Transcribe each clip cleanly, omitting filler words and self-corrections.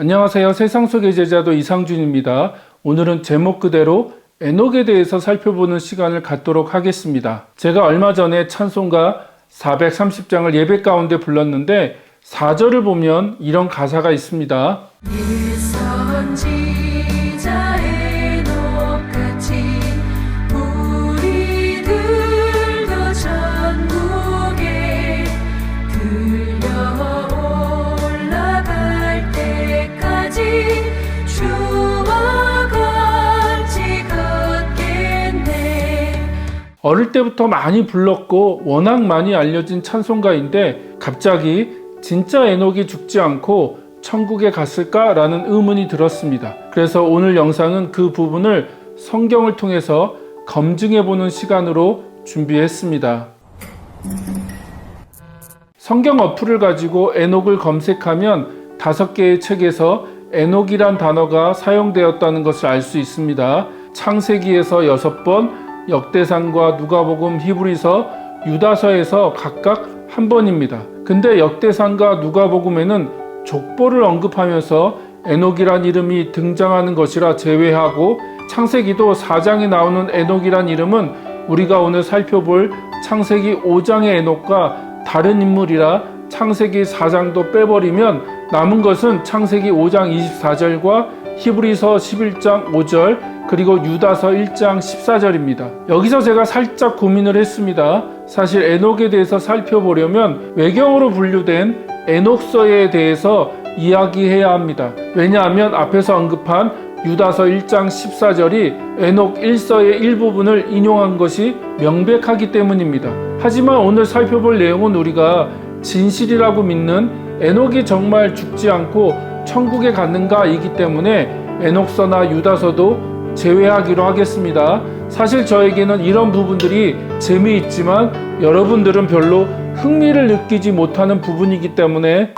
안녕하세요. 세상 속의 제자도 이상준입니다. 오늘은 제목 그대로 에녹에 대해서 살펴보는 시간을 갖도록 하겠습니다. 제가 얼마 전에 찬송가 430장을 예배 가운데 불렀는데 4절을 보면 이런 가사가 있습니다. 선지자 에녹같이 우리들도 천국에 들려 올라갈 때까지 주와 같이 걷겠네. 어릴 때부터 많이 불렀고 워낙 많이 알려진 찬송가인데 갑자기 진짜 에녹이 죽지 않고 천국에 갔을까라는 의문이 들었습니다. 그래서 오늘 영상은 그 부분을 성경을 통해서 검증해보는 시간으로 준비했습니다. 성경 어플을 가지고 에녹을 검색하면 5개의 책에서 에녹이란 단어가 사용되었다는 것을 알 수 있습니다. 창세기에서 6번, 역대상과 누가복음, 히브리서, 유다서에서 각각 1번입니다. 근데 역대상과 누가복음에는 족보를 언급하면서 에녹이란 이름이 등장하는 것이라 제외하고 창세기도 4장에 나오는 에녹이란 이름은 우리가 오늘 살펴볼 창세기 5장의 에녹과 다른 인물이라 창세기 4장도 빼버리면 남은 것은 창세기 5장 24절과 히브리서 11장 5절 그리고 유다서 1장 14절입니다. 여기서 제가 살짝 고민을 했습니다. 사실 에녹에 대해서 살펴보려면 외경으로 분류된 에녹서에 대해서 이야기해야 합니다. 왜냐하면 앞에서 언급한 유다서 1장 14절이 에녹 1서의 일부분을 인용한 것이 명백하기 때문입니다. 하지만 오늘 살펴볼 내용은 우리가 진실이라고 믿는 에녹이 정말 죽지 않고 천국에 갔는가 이기 때문에 에녹서나 유다서도 제외하기로 하겠습니다. 사실 저에게는 이런 부분들이 재미있지만 여러분들은 별로 흥미를 느끼지 못하는 부분이기 때문에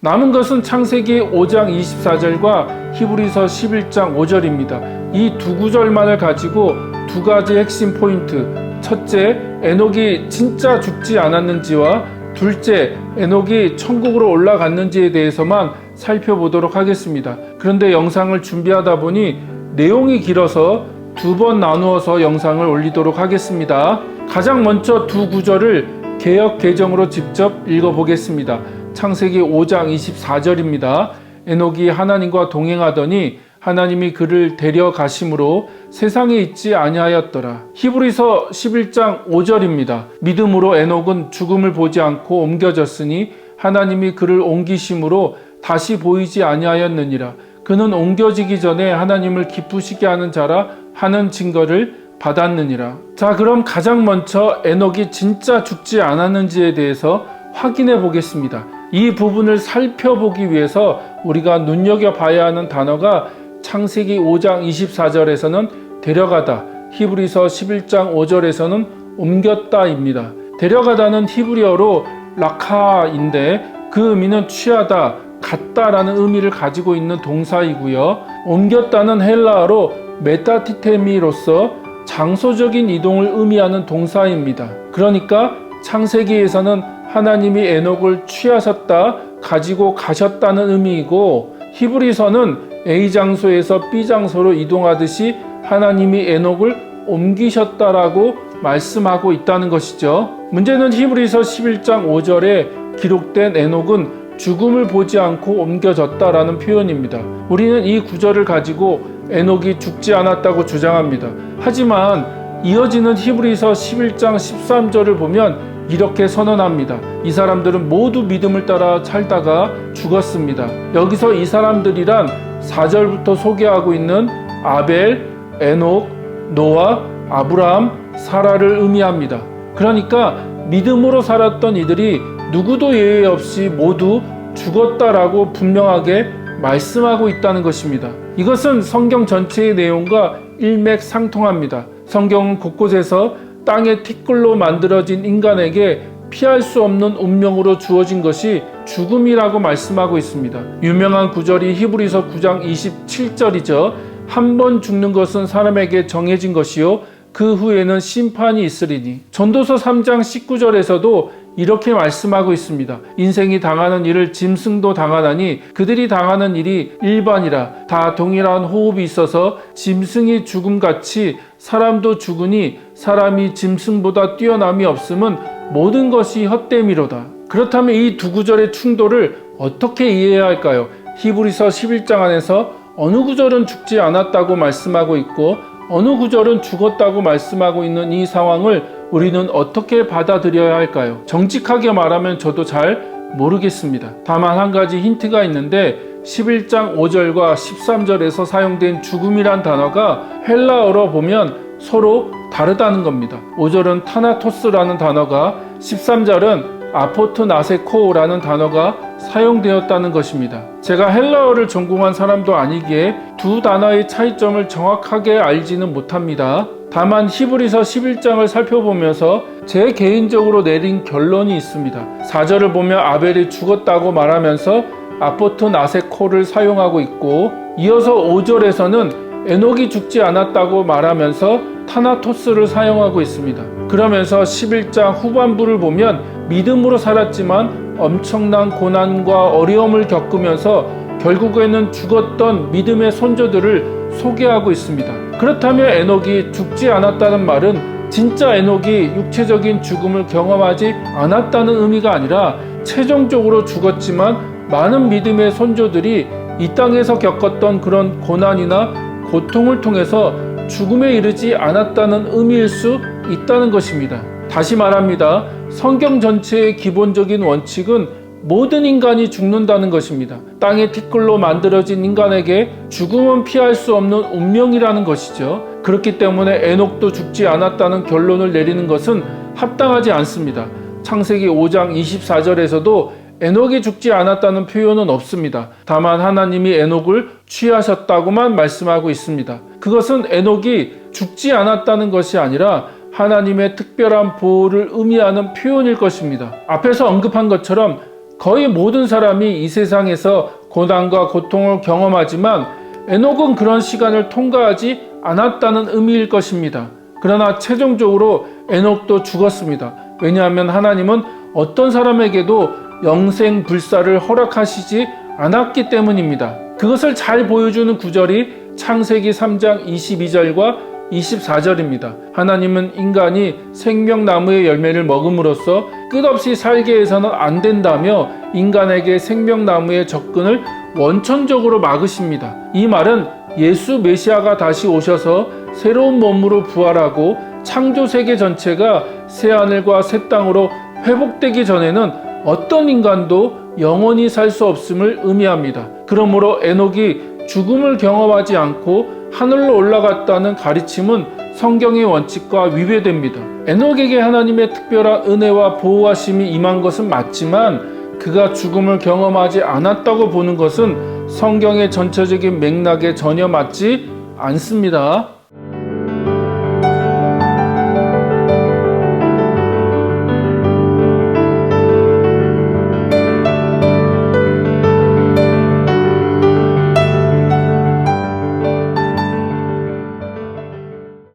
남은 것은 창세기 5장 24절과 히브리서 11장 5절입니다. 이 두 구절만을 가지고 두 가지 핵심 포인트, 첫째, 에녹이 진짜 죽지 않았는지와 둘째, 에녹이 천국으로 올라갔는지에 대해서만 살펴보도록 하겠습니다. 그런데 영상을 준비하다 보니 내용이 길어서 2번 나누어서 영상을 올리도록 하겠습니다. 가장 먼저 두 구절을 개역 개정으로 직접 읽어보겠습니다. 창세기 5장 24절입니다. 에녹이 하나님과 동행하더니 하나님이 그를 데려가심으로 세상에 있지 아니하였더라. 히브리서 11장 5절입니다. 믿음으로 에녹은 죽음을 보지 않고 옮겨졌으니 하나님이 그를 옮기심으로 다시 보이지 아니하였느니라. 그는 옮겨지기 전에 하나님을 기쁘시게 하는 자라 하는 증거를 받았느니라. 자, 그럼 가장 먼저 에녹이 진짜 죽지 않았는지에 대해서 확인해 보겠습니다. 이 부분을 살펴보기 위해서 우리가 눈여겨봐야 하는 단어가 창세기 5장 24절에서는 데려가다, 히브리서 11장 5절에서는 옮겼다입니다. 데려가다는 히브리어로 라카인데 그 의미는 취하다, 갔다라는 의미를 가지고 있는 동사이고요. 옮겼다는 헬라어로 메타티테미로서 장소적인 이동을 의미하는 동사입니다. 그러니까 창세기에서는 하나님이 에녹을 취하셨다, 가지고 가셨다는 의미이고 히브리서는 A 장소에서 B 장소로 이동하듯이 하나님이 에녹을 옮기셨다라고 말씀하고 있다는 것이죠. 문제는 히브리서 11장 5절에 기록된 에녹은 죽음을 보지 않고 옮겨졌다라는 표현입니다. 우리는 이 구절을 가지고 에녹이 죽지 않았다고 주장합니다. 하지만 이어지는 히브리서 11장 13절을 보면 이렇게 선언합니다. 이 사람들은 모두 믿음을 따라 살다가 죽었습니다. 여기서 이 사람들이란 4절부터 소개하고 있는 아벨, 에녹, 노아, 아브라함, 사라를 의미합니다. 그러니까 믿음으로 살았던 이들이 누구도 예외 없이 모두 죽었다라고 분명하게 말씀하고 있다는 것입니다. 이것은 성경 전체의 내용과 일맥상통합니다. 성경은 곳곳에서 땅의 티끌로 만들어진 인간에게 피할 수 없는 운명으로 주어진 것이 죽음이라고 말씀하고 있습니다. 유명한 구절이 히브리서 9장 27절이죠. 한 번 죽는 것은 사람에게 정해진 것이요 그 후에는 심판이 있으리니. 전도서 3장 19절에서도 이렇게 말씀하고 있습니다. 인생이 당하는 일을 짐승도 당하나니 그들이 당하는 일이 일반이라. 다 동일한 호흡이 있어서 짐승이 죽음같이 사람도 죽으니 사람이 짐승보다 뛰어남이 없음은 모든 것이 헛됨이로다. 그렇다면 이 두 구절의 충돌을 어떻게 이해해야 할까요? 히브리서 11장 안에서 어느 구절은 죽지 않았다고 말씀하고 있고 어느 구절은 죽었다고 말씀하고 있는 이 상황을 우리는 어떻게 받아들여야 할까요? 정직하게 말하면 저도 잘 모르겠습니다. 다만 한 가지 힌트가 있는데 11장 5절과 13절에서 사용된 죽음이란 단어가 헬라어로 보면 서로 다르다는 겁니다. 5절은 타나토스라는 단어가 13절은 아포트나세코라는 단어가 사용되었다는 것입니다. 제가 헬라어를 전공한 사람도 아니기에 두 단어의 차이점을 정확하게 알지는 못합니다. 다만 히브리서 11장을 살펴보면서 제 개인적으로 내린 결론이 있습니다. 4절을 보면 아벨이 죽었다고 말하면서 아포트나세코를 사용하고 있고 이어서 5절에서는 에녹이 죽지 않았다고 말하면서 타나토스를 사용하고 있습니다. 그러면서 11장 후반부를 보면 믿음으로 살았지만 엄청난 고난과 어려움을 겪으면서 결국에는 죽었던 믿음의 손조들을 소개하고 있습니다. 그렇다면 에녹이 죽지 않았다는 말은 진짜 에녹이 육체적인 죽음을 경험하지 않았다는 의미가 아니라 최종적으로 죽었지만 많은 믿음의 손조들이 이 땅에서 겪었던 그런 고난이나 고통을 통해서 죽음에 이르지 않았다는 의미일 수 있다는 것입니다. 다시 말합니다. 성경 전체의 기본적인 원칙은 모든 인간이 죽는다는 것입니다. 땅의 티끌로 만들어진 인간에게 죽음은 피할 수 없는 운명이라는 것이죠. 그렇기 때문에 에녹도 죽지 않았다는 결론을 내리는 것은 합당하지 않습니다. 창세기 5장 24절에서도 에녹이 죽지 않았다는 표현은 없습니다. 다만 하나님이 에녹을 취하셨다고만 말씀하고 있습니다. 그것은 에녹이 죽지 않았다는 것이 아니라 하나님의 특별한 보호를 의미하는 표현일 것입니다. 앞에서 언급한 것처럼 거의 모든 사람이 이 세상에서 고난과 고통을 경험하지만 에녹은 그런 시간을 통과하지 않았다는 의미일 것입니다. 그러나 최종적으로 에녹도 죽었습니다. 왜냐하면 하나님은 어떤 사람에게도 영생불사를 허락하시지 않았기 때문입니다. 그것을 잘 보여주는 구절이 창세기 3장 22절과 24절입니다. 하나님은 인간이 생명나무의 열매를 먹음으로써 끝없이 살게 해서는 안 된다며 인간에게 생명나무의 접근을 원천적으로 막으십니다. 이 말은 예수 메시아가 다시 오셔서 새로운 몸으로 부활하고 창조 세계 전체가 새하늘과 새 땅으로 회복되기 전에는 어떤 인간도 영원히 살 수 없음을 의미합니다. 그러므로 에녹이 죽음을 경험하지 않고 하늘로 올라갔다는 가르침은 성경의 원칙과 위배됩니다. 에녹에게 하나님의 특별한 은혜와 보호하심이 임한 것은 맞지만 그가 죽음을 경험하지 않았다고 보는 것은 성경의 전체적인 맥락에 전혀 맞지 않습니다.